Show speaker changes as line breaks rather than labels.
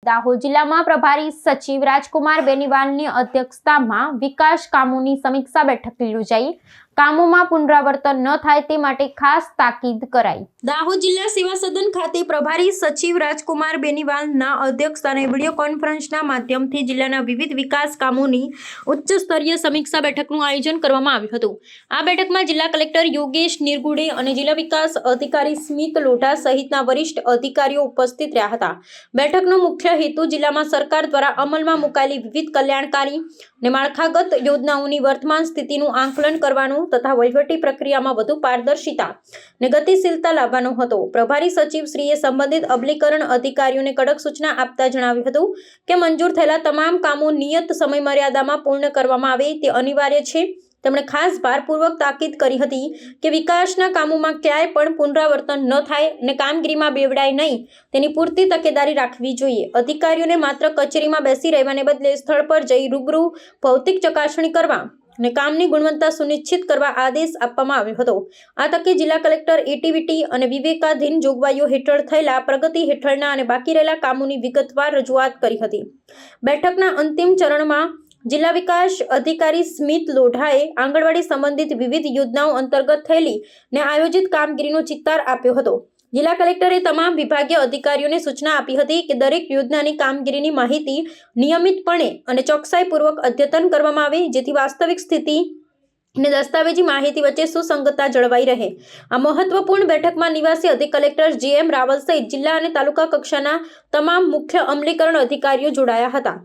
દાહોદ જિલ્લામાં પ્રભારી સચિવ રાજકુમાર બેનીવાલની અધ્યક્ષતામાં વિકાસ કામોની સમીક્ષા બેઠક યોજાઈ। કામોમાં પુનરાવર્તન ન થાય તે માટે ખાસ તાકીદ કરાઈ। દાહોદ જિલ્લા સેવા સદન ખાતે પ્રભારી સચિવ રાજકુમાર બેનીવાલના અધ્યક્ષસ્થાને વિડિયો કોન્ફરન્સના માધ્યમથી જિલ્લાના વિવિધ વિકાસ કામોની ઉચ્ચ સ્તરીય સમીક્ષા બેઠકનું આયોજન કરવામાં આવ્યું હતું। આ બેઠકમાં જિલ્લા કલેક્ટર યોગેશ નિરગુડે અને જિલ્લા વિકાસ અધિકારી સ્મિત લોઢા સહિતના વરિષ્ઠ અધિકારીઓ ઉપસ્થિત રહ્યા હતા। બેઠકનો મુખ્ય હેતુ જિલ્લામાં સરકાર દ્વારા અમલમાં મુકાયેલી વિવિધ કલ્યાણકારી અને માળખાગત યોજનાઓની વર્તમાન સ્થિતિનું આંકલન કરવાનું તથા વહીવટી પ્રક્રિયામાં વધુ પારદર્શિતા અને ગતિશીલતા લાવવાનો હતો। પ્રભારી સચિવ શ્રીએ સંબંધિત અમલીકરણ અધિકારીઓને કડક સૂચના આપતા જણાવ્યું હતું કે મંજૂર થયેલા તમામ કામો નિયત સમયમર્યાદામાં પૂર્ણ કરવામાં આવે તે અનિવાર્ય છે। તેમણે ખાસ ભારપૂર્વક તાકીદ કરી હતી કે વિકાસના કામોમાં ક્યાંય પણ પુનરાવર્તન ન થાય અને કામગીરીમાં બેવડાય નહીં તેની પૂરતી તકેદારી રાખવી જોઈએ। અધિકારીઓને માત્ર કચેરીમાં બેસી રહેવાને બદલે સ્થળ પર જઈ રૂબરૂ ભૌતિક ચકાસણી કરવા અને કામની ગુણવત્તા સુનિશ્ચિત કરવા આદેશ આપવામાં આવ્યો હતો। આ તકે જિલ્લા કલેક્ટર એટીવીટી અને વિવેકાધીન જોગવાઈઓ હેઠળ થયેલા પ્રગતિ હેઠળના અને બાકી રહેલા કામોની વિગતવાર રજૂઆત કરી હતી। બેઠકના અંતિમ ચરણમાં જિલ્લા વિકાસ અધિકારી સ્મિત લોઢાએ આંગણવાડી સંબંધિત વિવિધ યોજનાઓ અંતર્ગત થયેલી ને આયોજિત કામગીરીનો ચિતાર આપ્યો હતો। જિલ્લા કલેક્ટરે તમામ વિભાગીય અધિકારીઓને સૂચના આપી હતી કે દરેક યોજનાની કામગીરીની માહિતી નિયમિતપણે અને ચોકસાઈપૂર્વક અદ્યતન કરવામાં આવે જેથી વાસ્તવિક સ્થિતિ અને દસ્તાવેજી માહિતી વચ્ચે સુસંગતતા જળવાઈ રહે। આ મહત્વપૂર્ણ બેઠકમાં નિવાસી અધિક કલેક્ટર જે.એમ. રાવલ સહિત જિલ્લા અને તાલુકા કક્ષાના તમામ મુખ્ય અમલીકરણ અધિકારીઓ જોડાયા હતા।